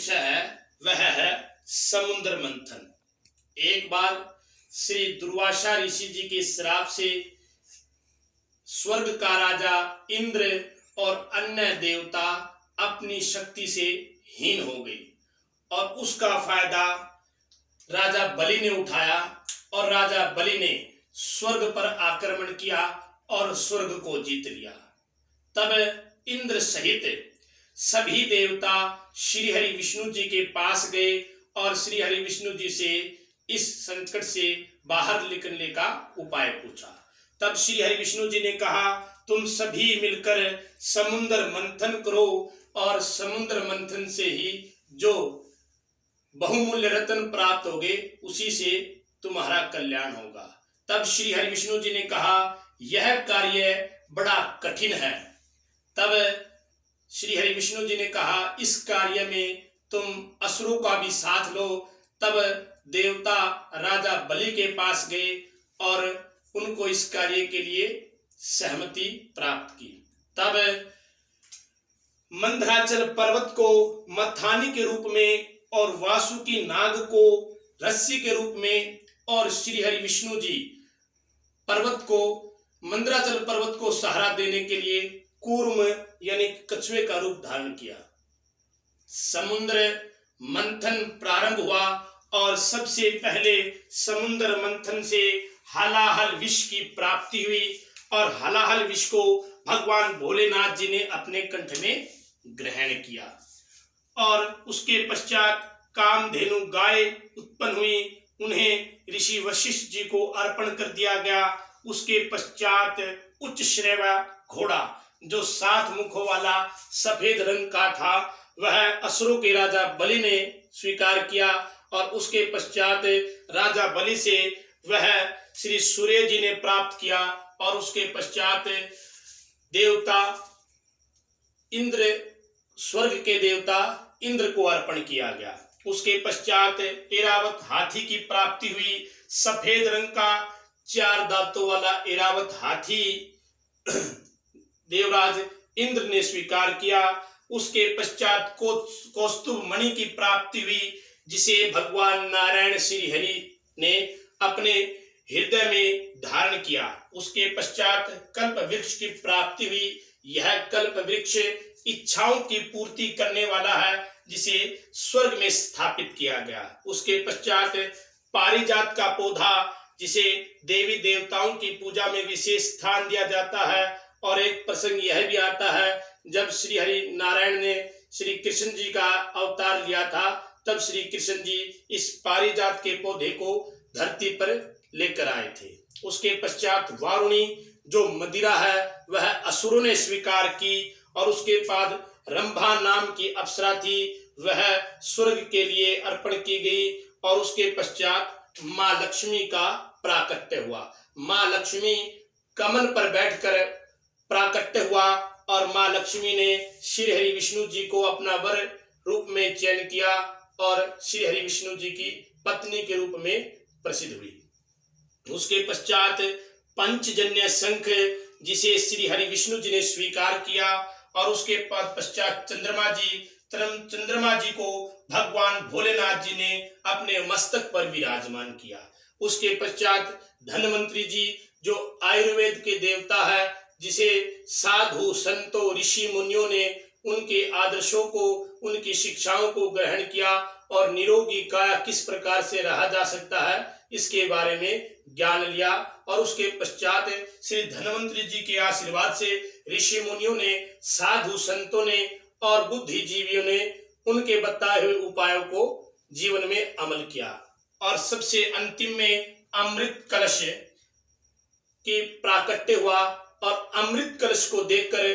विषय है वह है समुद्र मंथन। एक बार श्री दुर्वासा ऋषि जी के श्राप से स्वर्ग का राजा इंद्र और अन्य देवता अपनी शक्ति से हीन हो गए और उसका फायदा राजा बलि ने उठाया और राजा बलि ने स्वर्ग पर आक्रमण किया और स्वर्ग को जीत लिया। तब इंद्र सहित सभी देवता श्री हरि विष्णु जी के पास गए और श्री हरि विष्णु जी से इस संकट से बाहर निकलने का उपाय पूछा। तब श्री हरि विष्णु जी ने कहा, तुम सभी मिलकर समुद्र मंथन करो और समुद्र मंथन से ही जो बहुमूल्य रत्न प्राप्त होगे उसी से तुम्हारा कल्याण होगा। तब श्री हरि विष्णु जी ने कहा, यह कार्य बड़ा कठिन है। तब श्री हरि विष्णु जी ने कहा, इस कार्य में तुम असुरों का भी साथ लो। तब देवता राजा बलि के पास गए और उनको इस कार्य के लिए सहमति प्राप्त की। तब मंदराचल पर्वत को मथानी के रूप में और वासुकी नाग को रस्सी के रूप में और श्री हरि विष्णु जी पर्वत को मंदराचल पर्वत को सहारा देने के लिए कूर्म यानी कछुए का रूप धारण किया। समुद्र मंथन प्रारंभ हुआ और सबसे पहले समुद्र मंथन से हलाहल विष की प्राप्ति हुई और हलाहल विष को भगवान भोलेनाथ जी ने अपने कंठ में ग्रहण किया और उसके पश्चात कामधेनु गाय उत्पन्न हुई, उन्हें ऋषि वशिष्ठ जी को अर्पण कर दिया गया। उसके पश्चात उच्च श्रेवा घोड़ा जो 7 मुखों वाला सफेद रंग का था वह असुरों के राजा बलि ने स्वीकार किया और उसके पश्चात राजा बलि से वह श्री सूर्य जी ने प्राप्त किया और उसके पश्चात देवता इंद्र स्वर्ग के देवता इंद्र को अर्पण किया गया। उसके पश्चात ऐरावत हाथी की प्राप्ति हुई। सफेद रंग का 4 दांतों वाला ऐरावत हाथी देवराज इंद्र ने स्वीकार किया। उसके पश्चात कौस्तुभ मणि की प्राप्ति हुई जिसे भगवान नारायण श्री हरि ने अपने हृदय में धारण किया। उसके पश्चात कल्प वृक्ष की प्राप्ति हुई। यह कल्प वृक्ष इच्छाओं की पूर्ति करने वाला है जिसे स्वर्ग में स्थापित किया गया। उसके पश्चात पारिजात का पौधा जिसे देवी देवताओं की पूजा में विशेष स्थान दिया जाता है। और एक प्रसंग यह भी आता है जब श्री हरि नारायण ने श्री कृष्ण जी का अवतार लिया था तब श्री कृष्ण जी इस पारिजात के पौधे को धरती पर लेकर आए थे। उसके पश्चात वारुणी जो मदिरा है वह असुरों ने स्वीकार की और उसके बाद रंभा नाम की अप्सरा थी वह स्वर्ग के लिए अर्पण की गई और उसके पश्चात माँ लक्ष्मी का प्राकट्य हुआ। माँ लक्ष्मी कमल पर बैठकर प्राकट्य हुआ और माँ लक्ष्मी ने श्री हरि विष्णु जी को अपना वर रूप में चयन किया और श्री हरि विष्णु जी की पत्नी के रूप में प्रसिद्ध हुई। उसके पश्चात पंचजन्य शंख जिसे श्री हरि विष्णु जी ने स्वीकार किया और उसके पश्चात चंद्रमा जी को भगवान भोलेनाथ जी ने अपने मस्तक पर विराजमान किया। उसके पश्चात धन्वंतरी जी जो आयुर्वेद के देवता है जिसे साधु संतों ऋषि मुनियों ने उनके आदर्शों को उनकी शिक्षाओं को ग्रहण किया और निरोगी काया किस प्रकार से रहा जा सकता है इसके बारे में ज्ञान लिया। और उसके पश्चात श्री धन्वंतरी जी के आशीर्वाद से ऋषि मुनियों ने साधु संतों ने और बुद्धिजीवियों ने उनके बताए हुए उपायों को जीवन में अमल किया। और सबसे अंतिम में अमृत कलश की प्राकट्य हुआ और अमृत कलश को देखकर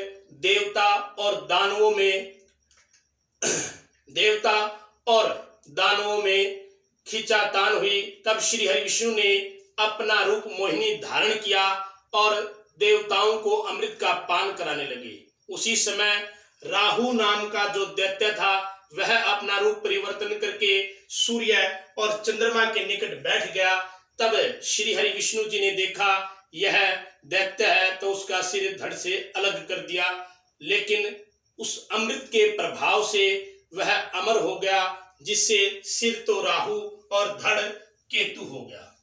देवता और दानवों में खींचातान हुई। तब श्री हरि विष्णु ने अपना रूप मोहिनी धारण किया और देवताओं को अमृत का पान कराने लगे। उसी समय राहु नाम का जो दैत्य था वह अपना रूप परिवर्तन करके सूर्य और चंद्रमा के निकट बैठ गया। तब श्री हरि विष्णु जी ने देखा यह दैत्य है तो उसका सिर धड़ से अलग कर दिया, लेकिन उस अमृत के प्रभाव से वह अमर हो गया, जिससे सिर तो राहु और धड़ केतु हो गया।